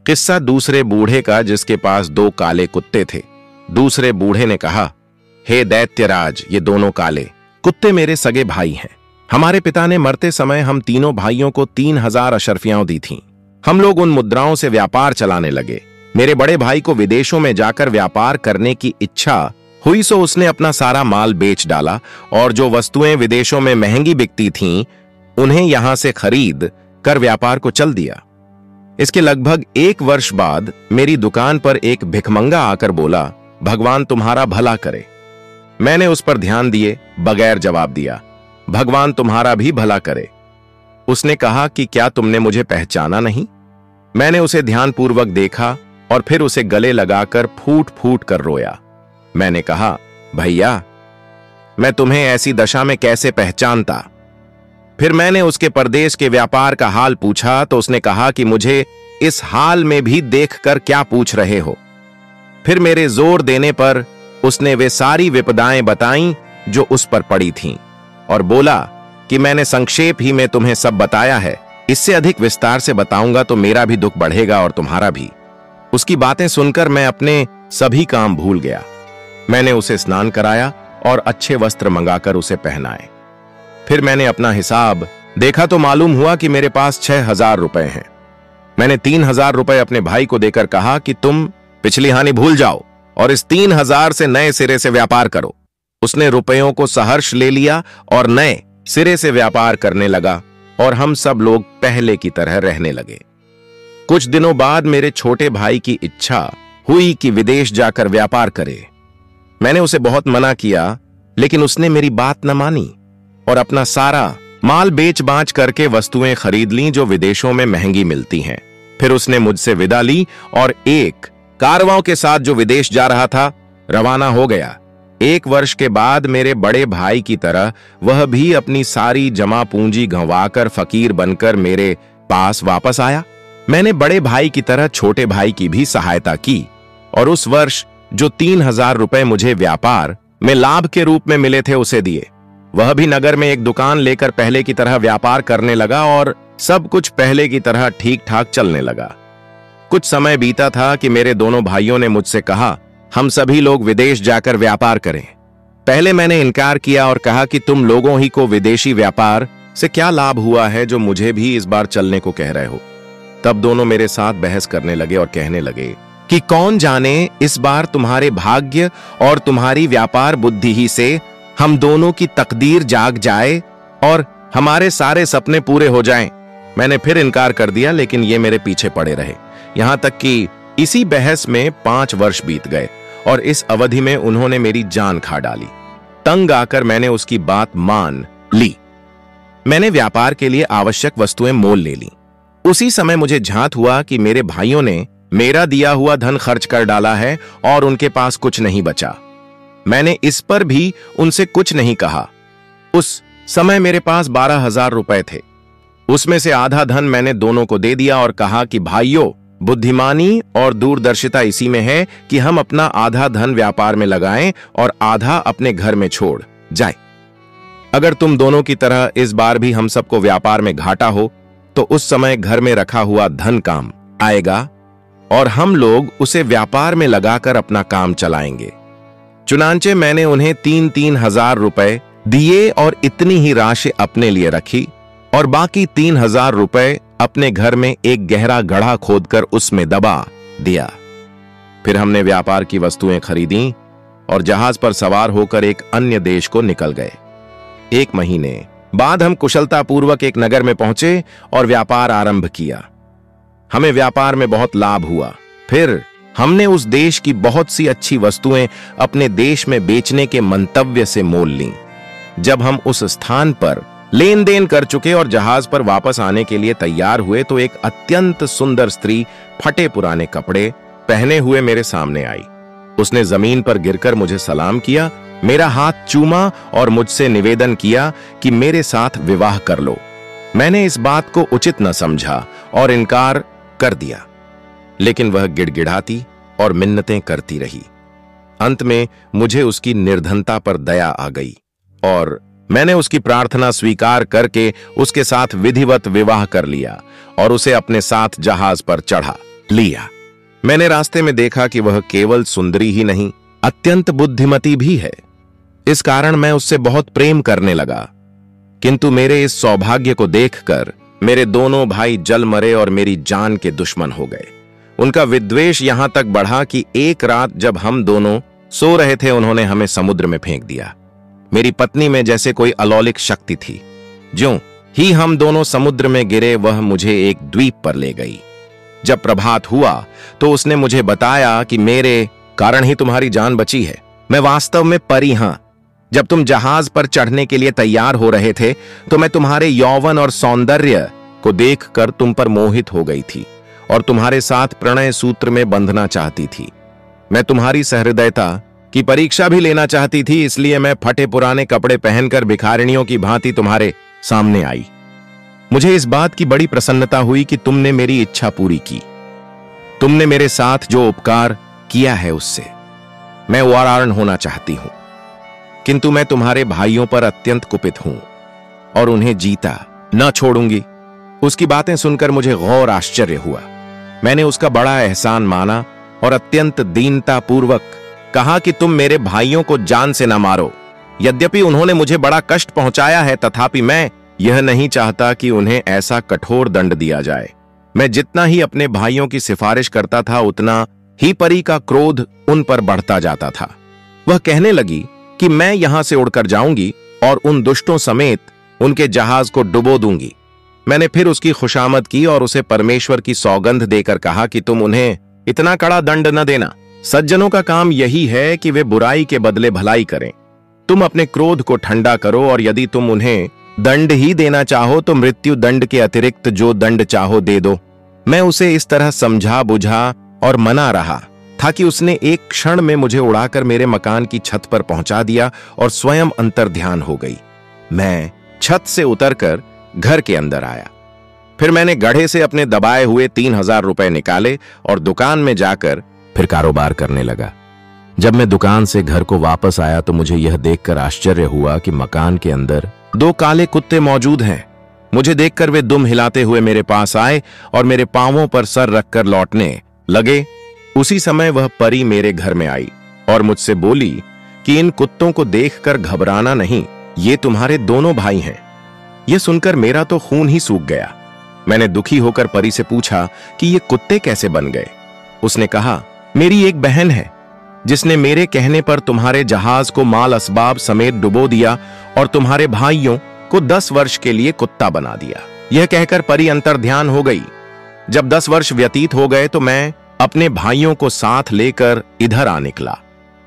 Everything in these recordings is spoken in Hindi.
किस्सा दूसरे बूढ़े का जिसके पास 2 काले कुत्ते थे। दूसरे बूढ़े ने कहा, हे दैत्यराज, ये दोनों काले कुत्ते मेरे सगे भाई हैं। हमारे पिता ने मरते समय हम तीनों भाइयों को 3000 अशर्फियां दी थीं। हम लोग उन मुद्राओं से व्यापार चलाने लगे। मेरे बड़े भाई को विदेशों में जाकर व्यापार करने की इच्छा हुई, सो उसने अपना सारा माल बेच डाला और जो वस्तुएं विदेशों में महंगी बिकती थीं उन्हें यहां से खरीद कर व्यापार को चल दिया। इसके लगभग 1 वर्ष बाद मेरी दुकान पर एक भिखमंगा आकर बोला, भगवान तुम्हारा भला करे। मैंने उस पर ध्यान दिए बगैर जवाब दिया, भगवान तुम्हारा भी भला करे। उसने कहा कि क्या तुमने मुझे पहचाना नहीं? मैंने उसे ध्यानपूर्वक देखा और फिर उसे गले लगाकर फूट फूट कर रोया। मैंने कहा, भैया, मैं तुम्हें ऐसी दशा में कैसे पहचानता? फिर मैंने उसके परदेश के व्यापार का हाल पूछा तो उसने कहा कि मुझे इस हाल में भी देखकर क्या पूछ रहे हो। फिर मेरे जोर देने पर उसने वे सारी विपदाएं बताईं जो उस पर पड़ी थीं और बोला कि मैंने संक्षेप ही में तुम्हें सब बताया है, इससे अधिक विस्तार से बताऊंगा तो मेरा भी दुख बढ़ेगा और तुम्हारा भी। उसकी बातें सुनकर मैं अपने सभी काम भूल गया। मैंने उसे स्नान कराया और अच्छे वस्त्र मंगाकर उसे पहनाए। फिर मैंने अपना हिसाब देखा तो मालूम हुआ कि मेरे पास 6000 रुपए हैं। मैंने 3000 रुपए अपने भाई को देकर कहा कि तुम पिछली हानि भूल जाओ और इस 3000 से नए सिरे से व्यापार करो। उसने रुपयों को सहर्ष ले लिया और नए सिरे से व्यापार करने लगा और हम सब लोग पहले की तरह रहने लगे। कुछ दिनों बाद मेरे छोटे भाई की इच्छा हुई कि विदेश जाकर व्यापार करे। मैंने उसे बहुत मना किया, लेकिन उसने मेरी बात न मानी और अपना सारा माल बेच बाच करके वस्तुएं खरीद लीं जो विदेशों में महंगी मिलती हैं। फिर उसने मुझसे विदा ली और एक कारवां के साथ जो विदेश जा रहा था रवाना हो गया। 1 वर्ष के बाद मेरे बड़े भाई की तरह वह भी अपनी सारी जमा पूंजी गंवाकर फकीर बनकर मेरे पास वापस आया। मैंने बड़े भाई की तरह छोटे भाई की भी सहायता की और उस वर्ष जो 3000 रुपए मुझे व्यापार में लाभ के रूप में मिले थे उसे दिए। वह भी नगर में एक दुकान लेकर पहले की तरह व्यापार करने लगा और सब कुछ पहले की तरह ठीक ठाक चलने लगा। कुछ समय बीता था कि मेरे दोनों भाइयों ने मुझसे कहा, हम सभी लोग विदेश जाकर व्यापार करें। पहले मैंने इनकार किया और कहा कि तुम लोगों ही को विदेशी व्यापार से क्या लाभ हुआ है जो मुझे भी इस बार चलने को कह रहे हो। तब दोनों मेरे साथ बहस करने लगे और कहने लगे कि कौन जाने इस बार तुम्हारे भाग्य और तुम्हारी व्यापार बुद्धि ही से हम दोनों की तकदीर जाग जाए और हमारे सारे सपने पूरे हो जाएं। मैंने फिर इनकार कर दिया, लेकिन ये मेरे पीछे पड़े रहे। यहां तक कि इसी बहस में 5 वर्ष बीत गए और इस अवधि में उन्होंने मेरी जान खा डाली। तंग आकर मैंने उसकी बात मान ली। मैंने व्यापार के लिए आवश्यक वस्तुएं मोल ले ली। उसी समय मुझे झांत हुआ कि मेरे भाइयों ने मेरा दिया हुआ धन खर्च कर डाला है और उनके पास कुछ नहीं बचा। मैंने इस पर भी उनसे कुछ नहीं कहा। उस समय मेरे पास 12000 रुपए थे। उसमें से आधा धन मैंने दोनों को दे दिया और कहा कि भाइयों, बुद्धिमानी और दूरदर्शिता इसी में है कि हम अपना आधा धन व्यापार में लगाएं और आधा अपने घर में छोड़ जाए। अगर तुम दोनों की तरह इस बार भी हम सबको व्यापार में घाटा हो तो उस समय घर में रखा हुआ धन काम आएगा और हम लोग उसे व्यापार में लगाकर अपना काम चलाएंगे। चुनांचे मैंने उन्हें 3-3 हजार रुपए दिए और इतनी ही राशि अपने लिए रखी और बाकी 3000 रुपए अपने घर में एक गहरा गड्ढा खोदकर उसमें दबा दिया। फिर हमने व्यापार की वस्तुएं खरीदी और जहाज पर सवार होकर एक अन्य देश को निकल गए। 1 महीने बाद हम कुशलतापूर्वक एक नगर में पहुंचे और व्यापार आरंभ किया। हमें व्यापार में बहुत लाभ हुआ। फिर हमने उस देश की बहुत सी अच्छी वस्तुएं अपने देश में बेचने के मंतव्य से मोल लीं। जब हम उस स्थान पर लेन देन कर चुके और जहाज पर वापस आने के लिए तैयार हुए तो एक अत्यंत सुंदर स्त्री फटे पुराने कपड़े पहने हुए मेरे सामने आई। उसने जमीन पर गिरकर मुझे सलाम किया, मेरा हाथ चूमा और मुझसे निवेदन किया कि मेरे साथ विवाह कर लो। मैंने इस बात को उचित न समझा और इनकार कर दिया, लेकिन वह गिड़गिड़ाती और मिन्नतें करती रही। अंत में मुझे उसकी निर्धनता पर दया आ गई और मैंने उसकी प्रार्थना स्वीकार करके उसके साथ विधिवत विवाह कर लिया और उसे अपने साथ जहाज पर चढ़ा। लिया। मैंने रास्ते में देखा कि वह केवल सुंदरी ही नहीं, अत्यंत बुद्धिमती भी है। इस कारण मैं उससे बहुत प्रेम करने लगा। किंतु मेरे इस सौभाग्य को देखकर मेरे दोनों भाई जल मरे और मेरी जान के दुश्मन हो गए। उनका विद्वेष यहां तक बढ़ा कि एक रात जब हम दोनों सो रहे थे, उन्होंने हमें समुद्र में फेंक दिया। मेरी पत्नी में जैसे कोई अलौकिक शक्ति थी। ज्यों ही हम दोनों समुद्र में गिरे, वह मुझे एक द्वीप पर ले गई। जब प्रभात हुआ तो उसने मुझे बताया कि मेरे कारण ही तुम्हारी जान बची है। मैं वास्तव में परी हां। जब तुम जहाज पर चढ़ने के लिए तैयार हो रहे थे तो मैं तुम्हारे यौवन और सौंदर्य को देखकर तुम पर मोहित हो गई थी और तुम्हारे साथ प्रणय सूत्र में बंधना चाहती थी। मैं तुम्हारी सहृदयता की परीक्षा भी लेना चाहती थी, इसलिए मैं फटे पुराने कपड़े पहनकर भिखारिणियों की भांति तुम्हारे सामने आई। मुझे इस बात की बड़ी प्रसन्नता हुई कि तुमने मेरी इच्छा पूरी की। तुमने मेरे साथ जो उपकार किया है उससे मैं वाराण होना चाहती हूं, किंतु मैं तुम्हारे भाइयों पर अत्यंत कुपित हूं और उन्हें जीता न छोड़ूंगी। उसकी बातें सुनकर मुझे गौर आश्चर्य हुआ। मैंने उसका बड़ा एहसान माना और अत्यंत दीनता पूर्वक कहा कि तुम मेरे भाइयों को जान से न मारो। यद्यपि उन्होंने मुझे बड़ा कष्ट पहुंचाया है, तथापि मैं यह नहीं चाहता कि उन्हें ऐसा कठोर दंड दिया जाए। मैं जितना ही अपने भाइयों की सिफारिश करता था, उतना ही परी का क्रोध उन पर बढ़ता जाता था। वह कहने लगी कि मैं यहां से उड़कर जाऊंगी और उन दुष्टों समेत उनके जहाज को डुबो दूंगी। मैंने फिर उसकी खुशामद की और उसे परमेश्वर की सौगंध देकर कहा कि तुम उन्हें इतना कड़ा दंड न देना। सज्जनों का काम यही है कि वे बुराई के बदले भलाई करें। तुम अपने क्रोध को ठंडा करो और यदि तुम उन्हें दंड ही देना चाहो तो मृत्यु दंड के अतिरिक्त जो दंड चाहो दे दो। मैं उसे इस तरह समझा बुझा और मना रहा था कि उसने एक क्षण में मुझे उड़ाकर मेरे मकान की छत पर पहुंचा दिया और स्वयं अंतर्ध्यान हो गई। मैं छत से उतरकर घर के अंदर आया। फिर मैंने गढ़े से अपने दबाए हुए 3000 रुपए निकाले और दुकान में जाकर फिर कारोबार करने लगा। जब मैं दुकान से घर को वापस आया तो मुझे यह देखकर आश्चर्य हुआ कि मकान के अंदर 2 काले कुत्ते मौजूद हैं। मुझे देखकर वे दुम हिलाते हुए मेरे पास आए और मेरे पांवों पर सर रखकर लौटने लगे। उसी समय वह परी मेरे घर में आई और मुझसे बोली कि इन कुत्तों को देखकर घबराना नहीं, ये तुम्हारे दोनों भाई हैं। यह सुनकर मेरा तो खून ही सूख गया। मैंने दुखी होकर परी से पूछा कि ये कुत्ते कैसे बन गए। उसने कहा, मेरी एक बहन है जिसने मेरे कहने पर तुम्हारे जहाज को माल असबाब समेत डुबो दिया और तुम्हारे भाइयों को 10 वर्ष के लिए कुत्ता बना दिया। यह कहकर परी अंतर्ध्यान हो गई। जब 10 वर्ष व्यतीत हो गए तो मैं अपने भाइयों को साथ लेकर इधर आ निकला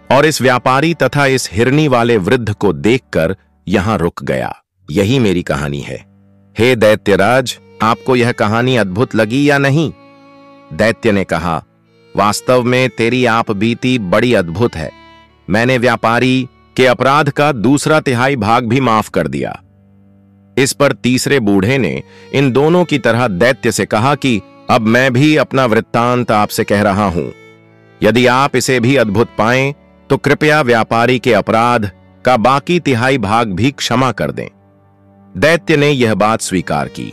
और इस व्यापारी तथा इस हिरनी वाले वृद्ध को देखकर यहां रुक गया। यही मेरी कहानी है। हे दैत्यराज, आपको यह कहानी अद्भुत लगी या नहीं? दैत्य ने कहा, वास्तव में तेरी आप बीती बड़ी अद्भुत है। मैंने व्यापारी के अपराध का 2/3 भाग भी माफ कर दिया। इस पर तीसरे बूढ़े ने इन दोनों की तरह दैत्य से कहा कि अब मैं भी अपना वृत्तांत आपसे कह रहा हूं। यदि आप इसे भी अद्भुत पाएं तो कृपया व्यापारी के अपराध का बाकी 1/3 भाग भी क्षमा कर दें। दैत्य ने यह बात स्वीकार की।